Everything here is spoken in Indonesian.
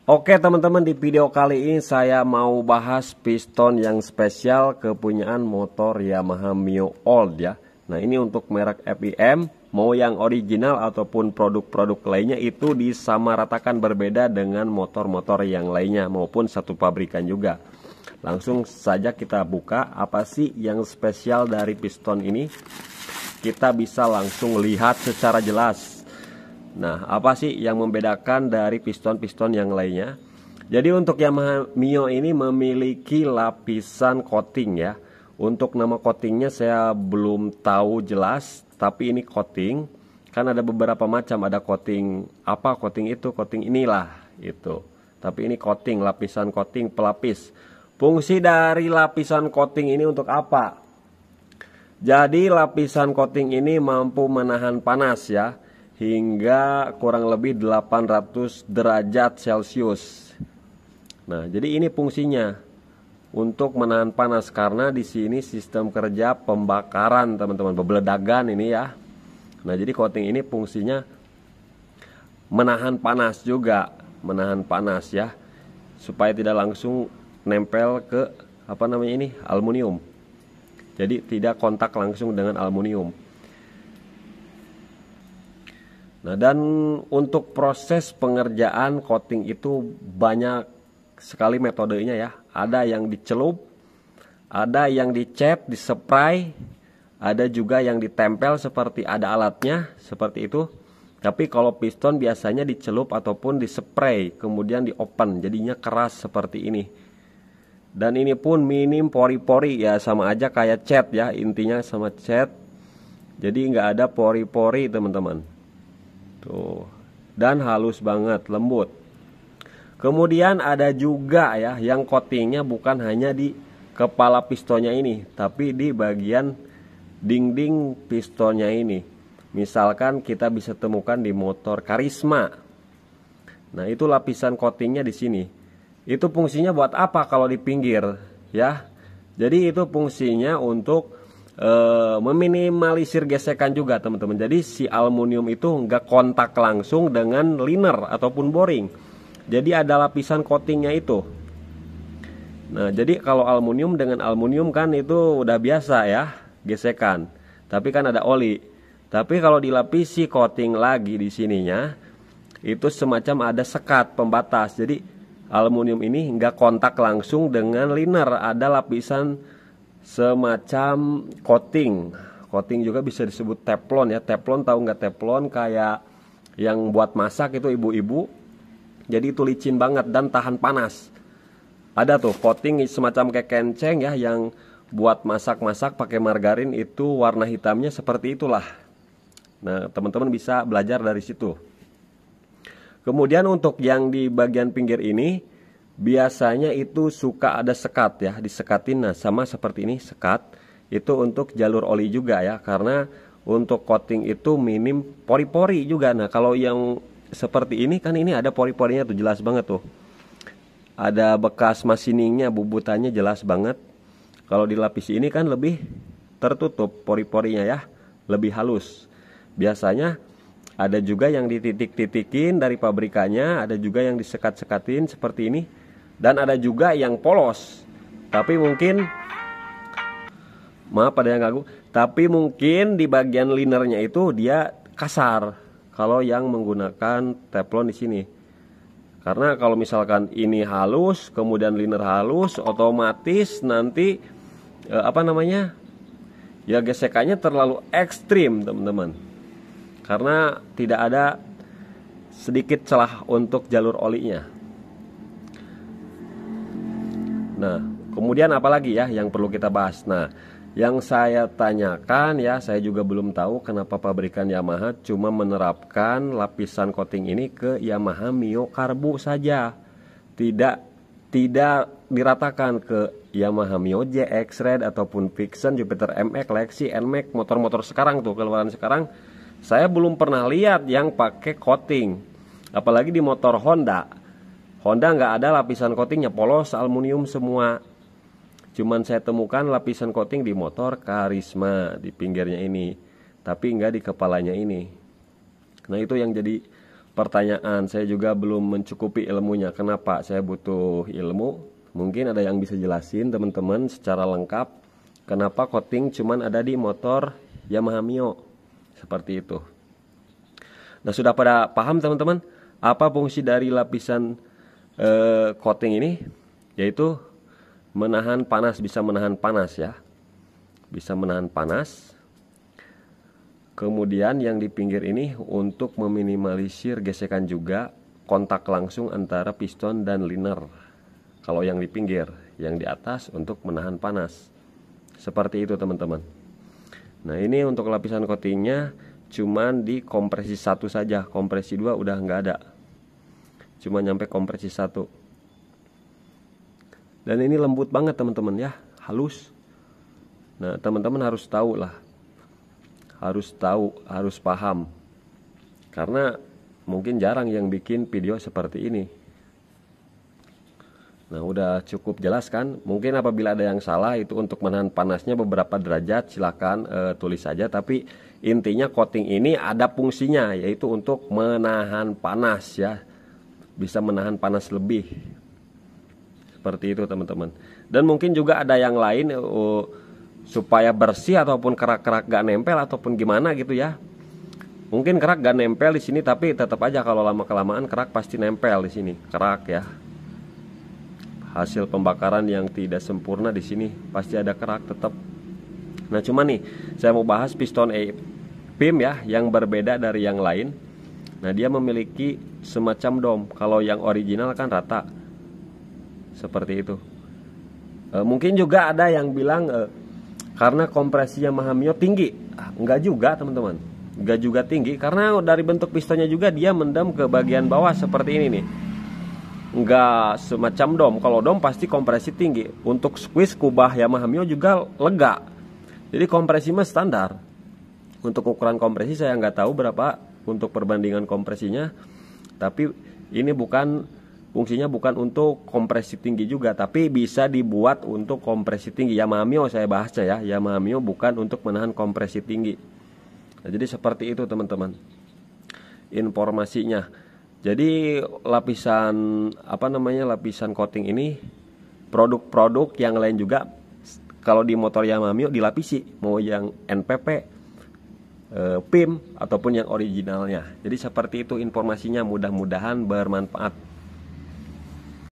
Oke teman-teman, di video kali ini saya mau bahas piston yang spesial kepunyaan motor Yamaha Mio Old ya. Nah ini untuk merek FIM, mau yang original ataupun produk-produk lainnya itu disamaratakan berbeda dengan motor-motor yang lainnya maupun satu pabrikan juga. Langsung saja kita buka apa sih yang spesial dari piston ini. Kita bisa langsung lihat secara jelas. Nah, apa sih yang membedakan dari piston-piston yang lainnya? Jadi untuk Yamaha Mio ini memiliki lapisan coating ya. Untuk nama coatingnya saya belum tahu jelas, tapi ini coating. Kan ada beberapa macam, ada coating apa, coating itu, coating inilah itu. Tapi ini coating, lapisan coating pelapis. Fungsi dari lapisan coating ini untuk apa? Jadi lapisan coating ini mampu menahan panas ya, hingga kurang lebih 800 derajat Celcius. Nah, jadi ini fungsinya untuk menahan panas karena di sini sistem kerja pembakaran teman-teman, pembeledagan ini ya. Nah, jadi coating ini fungsinya menahan panas juga, menahan panas ya, supaya tidak langsung nempel ke apa namanya ini, aluminium. Jadi tidak kontak langsung dengan aluminium. Nah, dan untuk proses pengerjaan coating itu banyak sekali metodenya ya. Ada yang dicelup, ada yang dicat, dispray, ada juga yang ditempel seperti ada alatnya seperti itu. Tapi kalau piston biasanya dicelup ataupun dispray, kemudian diopen, jadinya keras seperti ini. Dan ini pun minim pori-pori ya, sama aja kayak cat ya, intinya sama cat. Jadi nggak ada pori-pori teman-teman. Tuh, dan halus banget, lembut. Kemudian ada juga ya yang coatingnya bukan hanya di kepala pistonnya ini, tapi di bagian dinding pistonnya ini. Misalkan kita bisa temukan di motor Karisma. Nah, itu lapisan coatingnya di sini. Itu fungsinya buat apa kalau di pinggir ya? Jadi itu fungsinya untuk meminimalisir gesekan juga teman-teman. Jadi si aluminium itu nggak kontak langsung dengan liner ataupun boring. Jadi ada lapisan coatingnya itu. Nah, jadi kalau aluminium dengan aluminium kan itu udah biasa ya gesekan. Tapi kan ada oli. Tapi kalau dilapisi coating lagi di sininya, itu semacam ada sekat pembatas. Jadi aluminium ini nggak kontak langsung dengan liner. Ada lapisan semacam coating. Coating juga bisa disebut teflon ya. Teflon, tahu nggak teflon? Kayak yang buat masak itu ibu-ibu. Jadi itu licin banget dan tahan panas. Ada tuh coating semacam kayak kenceng ya, yang buat masak-masak pakai margarin, itu warna hitamnya seperti itulah. Nah, teman-teman bisa belajar dari situ. Kemudian untuk yang di bagian pinggir ini, biasanya itu suka ada sekat ya, disekatin. Nah, sama seperti ini sekat. Itu untuk jalur oli juga ya, karena untuk coating itu minim pori-pori juga. Nah, kalau yang seperti ini kan ini ada pori-porinya tuh, jelas banget tuh. Ada bekas machiningnya, bubutannya jelas banget. Kalau dilapisi ini kan lebih tertutup pori-porinya ya, lebih halus. Biasanya ada juga yang dititik-titikin dari pabrikannya, ada juga yang disekat-sekatin seperti ini. Dan ada juga yang polos. Tapi mungkin, maaf ada yang ganggu, tapi mungkin di bagian linernya itu dia kasar kalau yang menggunakan teflon di sini. Karena kalau misalkan ini halus, kemudian liner halus, otomatis nanti apa namanya? Ya gesekannya terlalu ekstrim, teman-teman. Karena tidak ada sedikit celah untuk jalur olinya. Nah, kemudian apalagi ya yang perlu kita bahas. Nah, yang saya tanyakan ya, saya juga belum tahu kenapa pabrikan Yamaha cuma menerapkan lapisan coating ini ke Yamaha Mio Karbu saja. Tidak diratakan ke Yamaha Mio JX Red ataupun Vixen, Jupiter MX, Lexi, NMAX, motor-motor sekarang tuh, keluaran sekarang. Saya belum pernah lihat yang pakai coating. Apalagi di motor Honda. Honda nggak ada lapisan coatingnya, polos aluminium semua. Cuman saya temukan lapisan coating di motor Karisma di pinggirnya ini, tapi nggak di kepalanya ini. Nah, itu yang jadi pertanyaan, saya juga belum mencukupi ilmunya. Kenapa saya butuh ilmu? Mungkin ada yang bisa jelasin teman-teman secara lengkap kenapa coating cuman ada di motor Yamaha Mio seperti itu. Nah, sudah pada paham teman-teman apa fungsi dari lapisan coating ini? Yaitu menahan panas, bisa menahan panas ya, bisa menahan panas. Kemudian yang di pinggir ini untuk meminimalisir gesekan juga, kontak langsung antara piston dan liner. Kalau yang di pinggir, yang di atas untuk menahan panas. Seperti itu teman-teman. Nah, ini untuk lapisan coatingnya cuman di kompresi 1 saja, kompresi 2 udah nggak ada. Cuma nyampe kompresi 1. Dan ini lembut banget teman-teman ya, halus. Nah, teman-teman harus tahu lah. Harus tahu, harus paham. Karena mungkin jarang yang bikin video seperti ini. Nah, udah cukup jelas kan? Mungkin apabila ada yang salah itu untuk menahan panasnya beberapa derajat, silakan tulis saja. Tapi intinya coating ini ada fungsinya, yaitu untuk menahan panas ya. Bisa menahan panas lebih. Seperti itu teman-teman. Dan mungkin juga ada yang lain supaya bersih ataupun kerak-kerak gak nempel ataupun gimana gitu ya. Mungkin kerak gak nempel di sini, tapi tetap aja kalau lama kelamaan kerak pasti nempel di sini, kerak ya. Hasil pembakaran yang tidak sempurna di sini pasti ada kerak tetap. Nah, cuma nih saya mau bahas piston PIM ya, yang berbeda dari yang lain. Nah, dia memiliki semacam dom. Kalau yang original kan rata. Seperti itu. Mungkin juga ada yang bilang karena kompresi Yamaha Mio tinggi. Enggak juga teman-teman, enggak juga tinggi, karena dari bentuk pistonnya juga dia mendem ke bagian bawah seperti ini nih. Enggak semacam dom. Kalau dom pasti kompresi tinggi. Untuk squeeze kubah Yamaha Mio juga lega. Jadi kompresi mah standar. Untuk ukuran kompresi saya nggak tahu berapa untuk perbandingan kompresinya. Tapi ini fungsinya bukan untuk kompresi tinggi juga, tapi bisa dibuat untuk kompresi tinggi. Yamaha Mio saya bahasnya ya, Yamaha Mio bukan untuk menahan kompresi tinggi. Nah, jadi seperti itu teman-teman informasinya. Jadi lapisan lapisan coating ini, produk-produk yang lain juga kalau di motor Yamaha Mio dilapisi, mau yang NPP, PIM ataupun yang originalnya. Jadi seperti itu informasinya, mudah-mudahan bermanfaat.